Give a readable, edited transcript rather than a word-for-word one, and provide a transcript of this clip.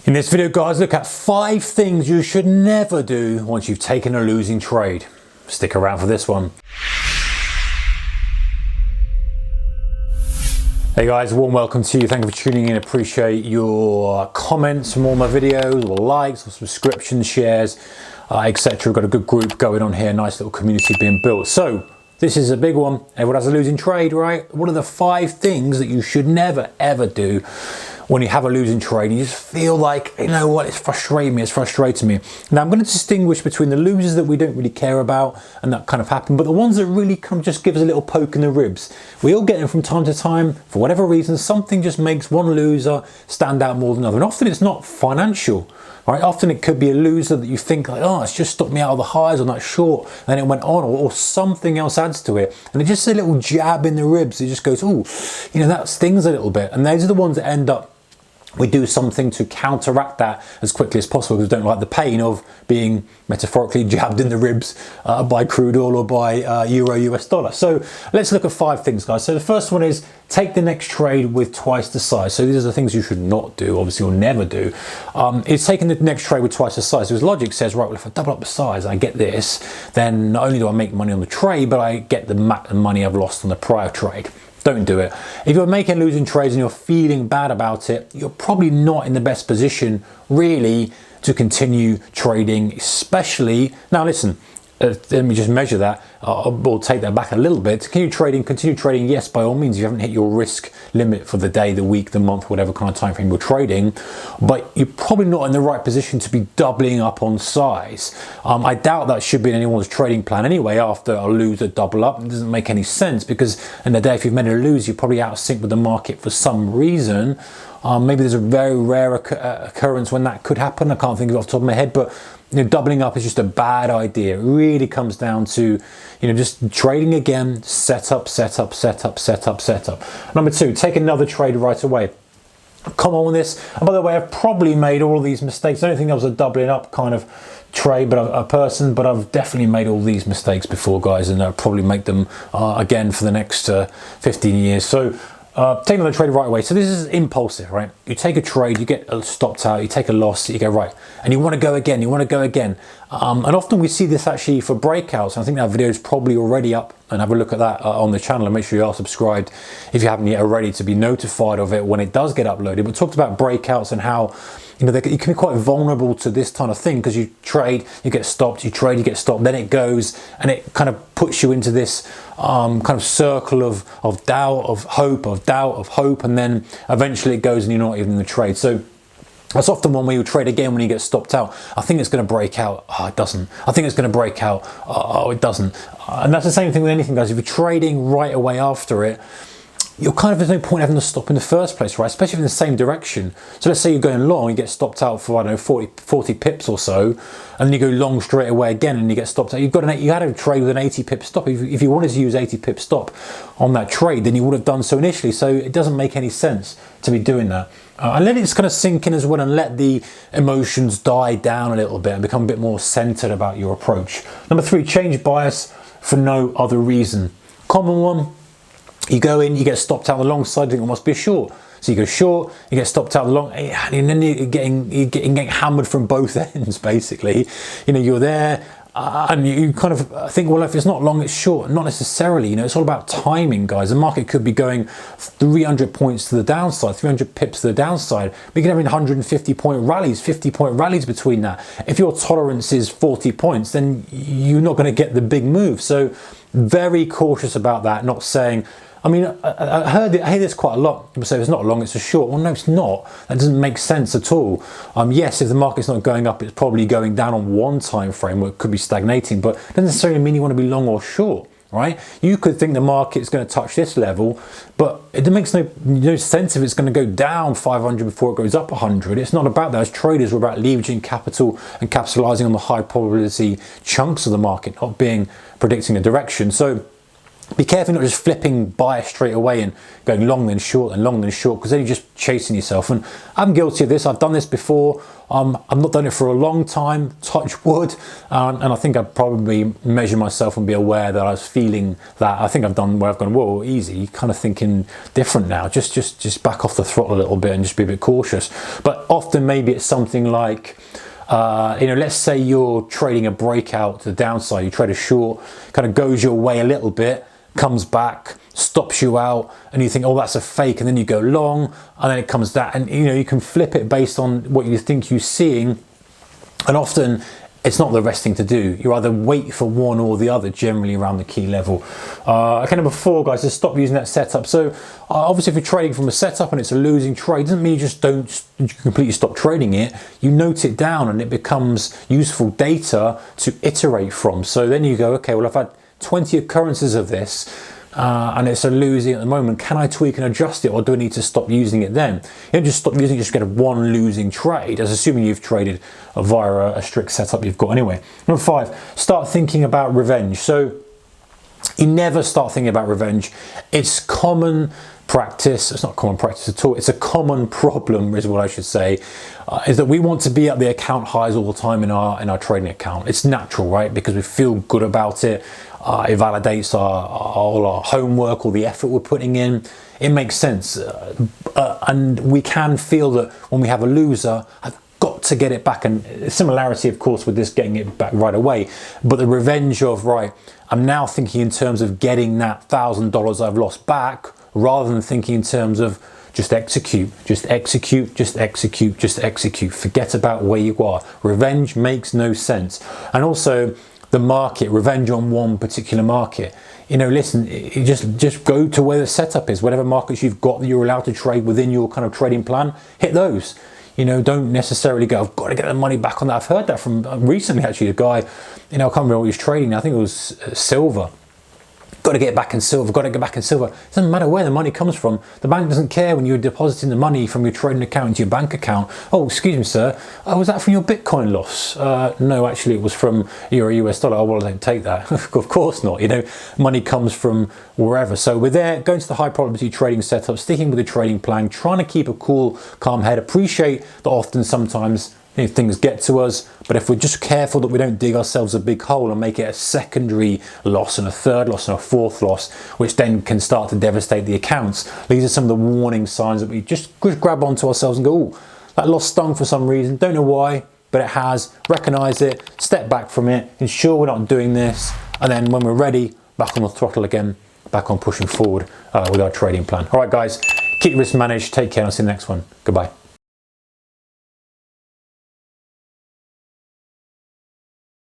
In this video, guys, look at 5 things you should never do once you've taken a losing trade. Stick around for this one. Hey guys, warm welcome to you. Thank you for tuning in. Appreciate your comments from all my videos, or likes, or subscriptions, shares, etc. We've got a good group going on here, nice little community being built. So this is a big one. Everyone has a losing trade, right? What are the 5 things that you should never ever do when you have a losing trade and you just feel like, you know what, it's frustrating me. Now I'm going to distinguish between the losers that we don't really care about and that kind of happen, but the ones that really come just give us a little poke in the ribs. We all get them from time to time. For whatever reason, something just makes one loser stand out more than another. And often it's not financial, right? Often it could be a loser that you think like, oh, it's just stopped me out of the highs on that short, and then it went on, or something else adds to it. And it's just a little jab in the ribs. It just goes, oh, you know, that stings a little bit. And those are the ones that end up we do something to counteract that as quickly as possible because we don't like the pain of being metaphorically jabbed in the ribs by crude oil or by euro US dollar. So let's look at 5 things, guys. So the first one is take the next trade with twice the size. So these are the things you should not do, obviously, or never do. It's taking the next trade with twice the size. So his logic says, right, well, if I double up the size and I get this, then not only do I make money on the trade, but I get the money I've lost on the prior trade. Don't do it. If you're making losing trades and you're feeling bad about it, you're probably not in the best position really to continue trading, especially now. Listen, let me just measure that. We'll take that back a little bit. Continue trading. Yes, by all means, you haven't hit your risk limit for the day, the week, the month, whatever kind of time frame you're trading, but you're probably not in the right position to be doubling up on size. I doubt that should be in anyone's trading plan anyway. After a lose, a double up, it doesn't make any sense because in the day, if you've made a lose, you're probably out of sync with the market for some reason. Maybe there's a very rare occurrence when that could happen. I can't think of it off the top of my head, but you know, doubling up is just a bad idea. It really comes down to, you know, just trading again, set up. Number 2, take another trade right away. Come on with this. And by the way, I've probably made all of these mistakes. I don't think that was a doubling up kind of trade, but I've definitely made all these mistakes before, guys, and I'll probably make them again for the next 15 years. So take another trade right away. So this is impulsive, right? You take a trade, you get stopped out, you take a loss, you go right, and you want to go again. And often we see this actually for breakouts. And I think that video is probably already up, and have a look at that on the channel, and make sure you are subscribed if you haven't yet already to be notified of it when it does get uploaded. But talked about breakouts and how, you know, you can be quite vulnerable to this kind of thing because you trade, you get stopped, you trade, you get stopped, then it goes and it kind of puts you into this kind of circle of doubt, of hope, and then eventually it goes and you're not even in the trade. So that's often one where you trade again when you get stopped out. I think it's going to break out. Oh, it doesn't. I think it's going to break out. Oh, it doesn't. And that's the same thing with anything, guys. If you're trading right away after it, you're kind of, there's no point having to stop in the first place, right? Especially in the same direction. So let's say you're going long, you get stopped out for, I don't know, 40 pips or so, and then you go long straight away again and you get stopped out. You had to trade with an 80 pip stop. If you wanted to use 80 pip stop on that trade, then you would have done so initially. So it doesn't make any sense to be doing that. And let it kind of sink in as well, and let the emotions die down a little bit and become a bit more centered about your approach. Number 3, change bias for no other reason. Common one. You go in, you get stopped out the long side, you think it must be a short. So you go short, you get stopped out the long, and then you're getting hammered from both ends, basically. You know, you're there, and you kind of think, well, if it's not long, it's short. Not necessarily, you know, it's all about timing, guys. The market could be going 300 points to the downside, 300 pips to the downside. We can have 150-point rallies, 50-point rallies between that. If your tolerance is 40 points, then you're not going to get the big move. So very cautious about that, not saying, I mean, I hear this quite a lot. People say it's not long, it's a short. Well, no, it's not. That doesn't make sense at all. Yes, if the market's not going up, it's probably going down on one time frame, where it could be stagnating, but it doesn't necessarily mean you want to be long or short, right? You could think the market's going to touch this level, but it makes no sense if it's going to go down 500 before it goes up 100. It's not about that. As traders, we're about leveraging capital and capitalizing on the high probability chunks of the market, not predicting the direction. So be careful not just flipping buy straight away and going long then short and long then short, because then you're just chasing yourself. And I'm guilty of this. I've done this before. I've not done it for a long time, touch wood, and I think I'd probably measure myself and be aware that I was feeling that. I think I've done where I've gone, whoa, easy, kind of thinking different now. Just back off the throttle a little bit and just be a bit cautious. But often maybe it's something like, let's say you're trading a breakout to the downside. You trade a short, kind of goes your way a little bit, comes back, stops you out, and you think, oh, that's a fake, and then you go long, and then it comes down, and you can flip it based on what you think you're seeing. And often it's not the best thing to do. You either wait for one or the other, generally around the key level. Okay, number 4, guys, is stop using that setup. So obviously if you're trading from a setup and it's a losing trade, doesn't mean you just don't completely stop trading it. You note it down and it becomes useful data to iterate from. So then you go, okay, well, I've had 20 occurrences of this, and it's a losing at the moment. Can I tweak and adjust it, or do I need to stop using it then? You don't just stop using it, just get a one losing trade, as assuming you've traded via a strict setup you've got anyway. Number 5, start thinking about revenge. So you never start thinking about revenge. It's common practice. It's not common practice at all. It's a common problem, is what I should say, is that we want to be at the account highs all the time in our trading account. It's natural, right? Because we feel good about it. It validates all our homework, all the effort we're putting in. It makes sense. And we can feel that when we have a loser, I've got to get it back. And similarity, of course, with this getting it back right away. But the revenge of, right, I'm now thinking in terms of getting that $1,000 I've lost back, rather than thinking in terms of just execute, just execute, just execute, just execute. Forget about where you are. Revenge makes no sense. And also, the market, revenge on one particular market. Listen, just go to where the setup is. Whatever markets you've got that you're allowed to trade within your kind of trading plan, hit those. Don't necessarily go, I've got to get the money back on that. I've heard that from recently, actually, a guy, I can't remember what he was trading. I think it was silver. Got to get back in silver, got to get back in silver. It doesn't matter where the money comes from. The bank doesn't care when you're depositing the money from your trading account into your bank account. Oh, excuse me, sir. Was that from your Bitcoin loss? No, actually, it was from your US dollar. Oh, well, I don't take that. Of course not. Money comes from wherever. So we're there, going to the high probability trading setup, sticking with the trading plan, trying to keep a cool, calm head. Appreciate that often sometimes things get to us, but if we're just careful that we don't dig ourselves a big hole and make it a secondary loss and a third loss and a fourth loss, which then can start to devastate the accounts. These are some of the warning signs that we just grab onto ourselves and go, oh, that loss stung for some reason, don't know why, but it has. Recognize it, step back from it, ensure we're not doing this, and then when we're ready, back on the throttle again, back on pushing forward with our trading plan. All right, guys, keep risk managed, take care, I'll see you in the next one. Goodbye.